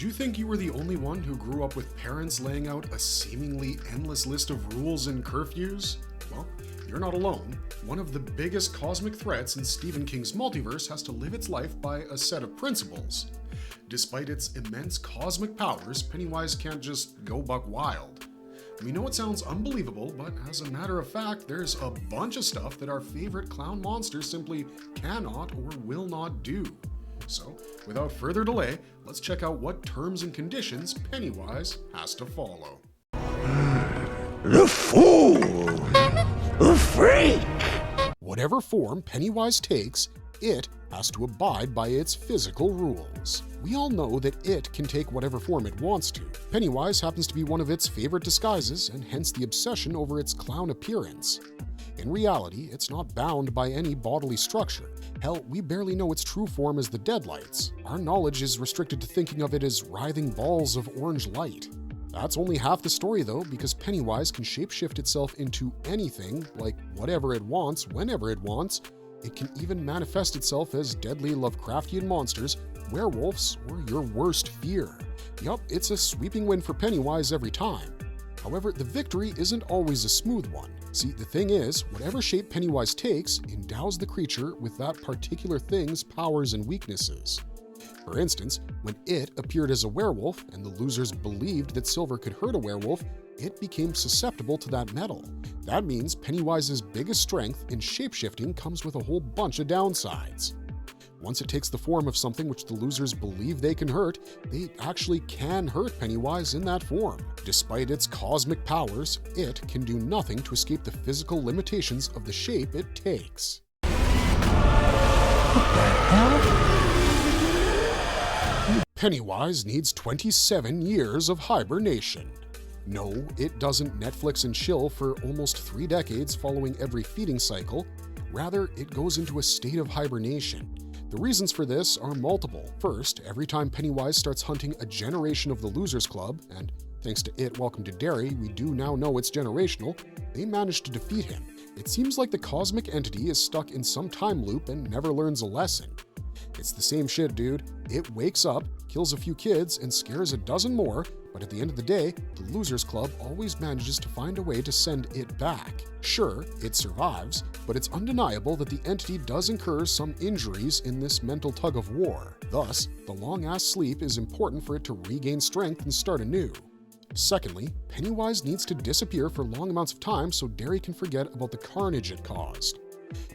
Did you think you were the only one who grew up with parents laying out a seemingly endless list of rules and curfews? Well, you're not alone. One of the biggest cosmic threats in Stephen King's multiverse has to live its life by a set of principles. Despite its immense cosmic powers, Pennywise can't just go buck wild. We know it sounds unbelievable, but as a matter of fact, there's a bunch of stuff that our favorite clown monster simply cannot or will not do. So, without further delay, let's check out what terms and conditions Pennywise has to follow. The fool! The freak! Whatever form Pennywise takes, it has to abide by its physical rules. We all know that it can take whatever form it wants to. Pennywise happens to be one of its favorite disguises, and hence the obsession over its clown appearance. In reality, it's not bound by any bodily structure. Hell, we barely know its true form as the Deadlights. Our knowledge is restricted to thinking of it as writhing balls of orange light. That's only half the story though, because Pennywise can shapeshift itself into anything, like whatever it wants, whenever it wants. It can even manifest itself as deadly Lovecraftian monsters, werewolves, or your worst fear. Yup, it's a sweeping win for Pennywise every time. However, the victory isn't always a smooth one. See, the thing is, whatever shape Pennywise takes endows the creature with that particular thing's powers and weaknesses. For instance, when it appeared as a werewolf and the losers believed that silver could hurt a werewolf, it became susceptible to that metal. That means Pennywise's biggest strength in shapeshifting comes with a whole bunch of downsides. Once it takes the form of something which the losers believe they can hurt, they actually can hurt Pennywise in that form. Despite its cosmic powers, it can do nothing to escape the physical limitations of the shape it takes. What the hell? Pennywise needs 27 years of hibernation. No, it doesn't Netflix and chill for almost 3 decades following every feeding cycle. Rather, it goes into a state of hibernation. The reasons for this are multiple. First, every time Pennywise starts hunting a generation of the Losers Club, and thanks to It Welcome to Derry, we do now know it's generational, they manage to defeat him. It seems like the cosmic entity is stuck in some time loop and never learns a lesson. It's the same shit, dude. It wakes up, kills a few kids, and scares a dozen more, but at the end of the day, the Losers Club always manages to find a way to send it back. Sure, it survives, but it's undeniable that the entity does incur some injuries in this mental tug-of-war. Thus, the long-ass sleep is important for it to regain strength and start anew. Secondly, Pennywise needs to disappear for long amounts of time so Derry can forget about the carnage it caused.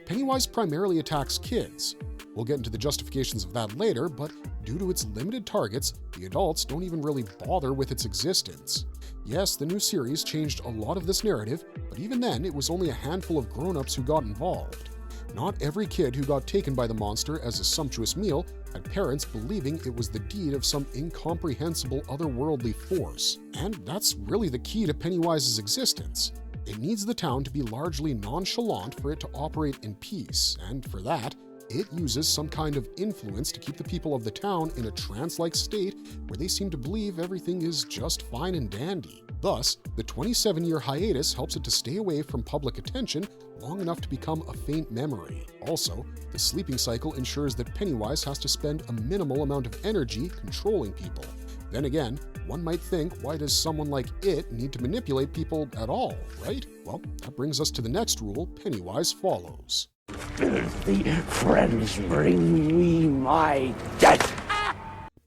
Pennywise primarily attacks kids. We'll get into the justifications of that later, but due to its limited targets, the adults don't even really bother with its existence. Yes, the new series changed a lot of this narrative, but even then, it was only a handful of grown-ups who got involved. Not every kid who got taken by the monster as a sumptuous meal had parents believing it was the deed of some incomprehensible otherworldly force. And that's really the key to Pennywise's existence. It needs the town to be largely nonchalant for it to operate in peace, and for that, it uses some kind of influence to keep the people of the town in a trance-like state where they seem to believe everything is just fine and dandy. Thus, the 27-year hiatus helps it to stay away from public attention long enough to become a faint memory. Also, the sleeping cycle ensures that Pennywise has to spend a minimal amount of energy controlling people. Then again, one might think, why does someone like it need to manipulate people at all, right? Well, that brings us to the next rule Pennywise follows. Filthy friends bring me my death.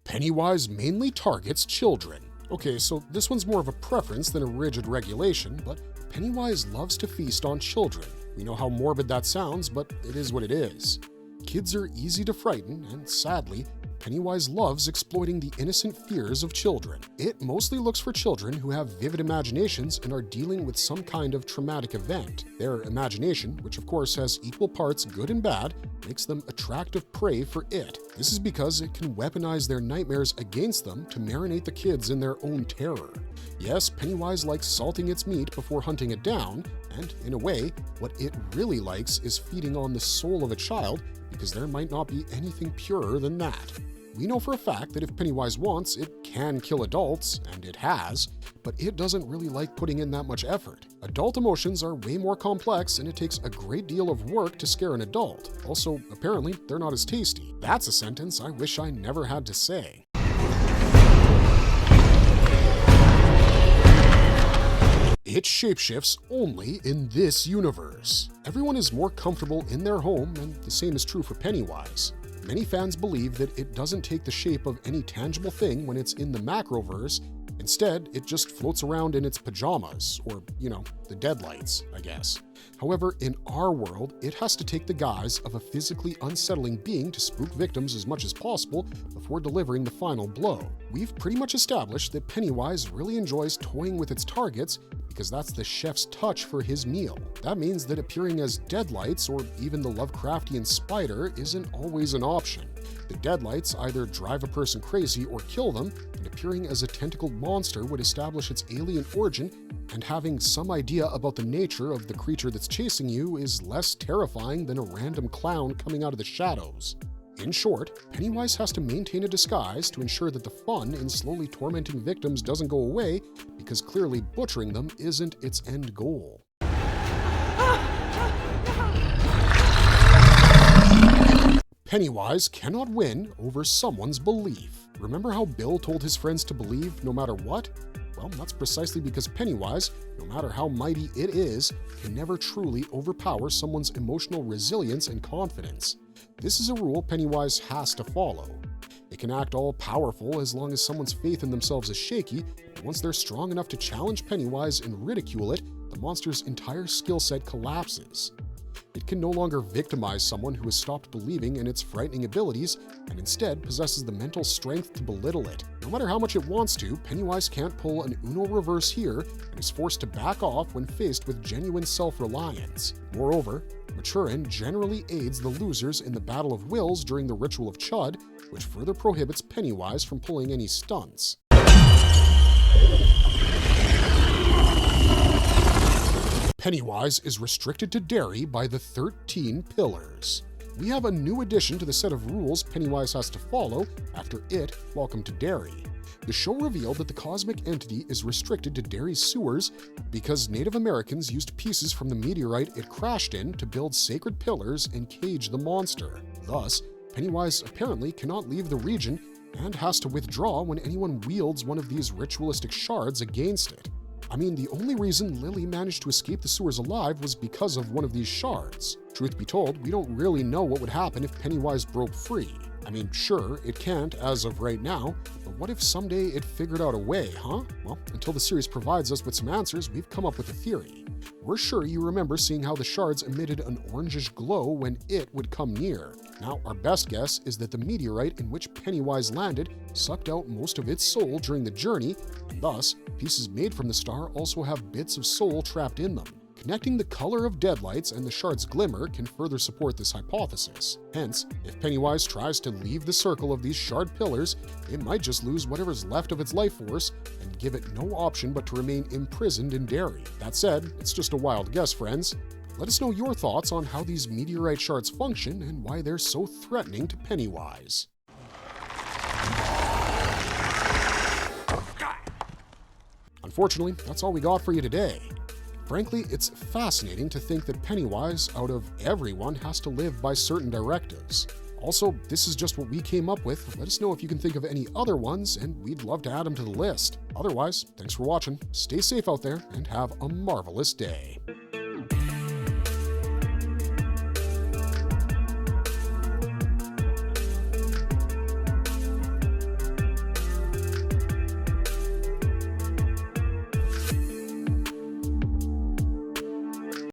Pennywise mainly targets children. Okay, so this one's more of a preference than a rigid regulation, but Pennywise loves to feast on children. We know how morbid that sounds, but it is what it is. Kids are easy to frighten, and sadly, Pennywise loves exploiting the innocent fears of children. It mostly looks for children who have vivid imaginations and are dealing with some kind of traumatic event. Their imagination, which of course has equal parts good and bad, makes them attractive prey for it. This is because it can weaponize their nightmares against them to marinate the kids in their own terror. Yes, Pennywise likes salting its meat before hunting it down, and in a way, what it really likes is feeding on the soul of a child, because there might not be anything purer than that. We know for a fact that if Pennywise wants, it can kill adults, and it has, but it doesn't really like putting in that much effort. Adult emotions are way more complex, and it takes a great deal of work to scare an adult. Also, apparently, they're not as tasty. That's a sentence I wish I never had to say. It shapeshifts only in this universe. Everyone is more comfortable in their home, and the same is true for Pennywise. Many fans believe that it doesn't take the shape of any tangible thing when it's in the macroverse. Instead, it just floats around in its pajamas, or, the deadlights, I guess. However, in our world, it has to take the guise of a physically unsettling being to spook victims as much as possible before delivering the final blow. We've pretty much established that Pennywise really enjoys toying with its targets because that's the chef's touch for his meal. That means that appearing as deadlights or even the Lovecraftian spider isn't always an option. The deadlights either drive a person crazy or kill them, and appearing as a tentacled monster would establish its alien origin, and having some idea about the nature of the creature that's chasing you is less terrifying than a random clown coming out of the shadows. In short, Pennywise has to maintain a disguise to ensure that the fun in slowly tormenting victims doesn't go away, because clearly butchering them isn't its end goal. Pennywise cannot win over someone's belief. Remember how Bill told his friends to believe no matter what? Well, that's precisely because Pennywise, no matter how mighty it is, can never truly overpower someone's emotional resilience and confidence. This is a rule Pennywise has to follow. It can act all-powerful as long as someone's faith in themselves is shaky, but once they're strong enough to challenge Pennywise and ridicule it, the monster's entire skill set collapses. It can no longer victimize someone who has stopped believing in its frightening abilities and instead possesses the mental strength to belittle it. No matter how much it wants to, Pennywise can't pull an Uno reverse here and is forced to back off when faced with genuine self-reliance. Moreover, Maturin generally aids the losers in the Battle of Wills during the Ritual of Chud, which further prohibits Pennywise from pulling any stunts. Pennywise is restricted to Derry by the 13 Pillars. We have a new addition to the set of rules Pennywise has to follow after it Welcome to Derry. The show revealed that the cosmic entity is restricted to Derry's sewers because Native Americans used pieces from the meteorite it crashed in to build sacred pillars and cage the monster. Thus, Pennywise apparently cannot leave the region and has to withdraw when anyone wields one of these ritualistic shards against it. I mean, the only reason Lily managed to escape the sewers alive was because of one of these shards. Truth be told, we don't really know what would happen if Pennywise broke free. I mean, sure, it can't as of right now, but what if someday it figured out a way, huh? Well, until the series provides us with some answers, we've come up with a theory. We're sure you remember seeing how the shards emitted an orangish glow when it would come near. Now, our best guess is that the meteorite in which Pennywise landed sucked out most of its soul during the journey, and thus, pieces made from the star also have bits of soul trapped in them. Connecting the color of deadlights and the shard's glimmer can further support this hypothesis. Hence, if Pennywise tries to leave the circle of these shard pillars, it might just lose whatever's left of its life force and give it no option but to remain imprisoned in Derry. That said, it's just a wild guess, friends. Let us know your thoughts on how these meteorite shards function and why they're so threatening to Pennywise. Unfortunately, that's all we got for you today. Frankly, it's fascinating to think that Pennywise, out of everyone, has to live by certain directives. Also, this is just what we came up with. Let us know if you can think of any other ones, and we'd love to add them to the list. Otherwise, thanks for watching, stay safe out there, and have a marvelous day.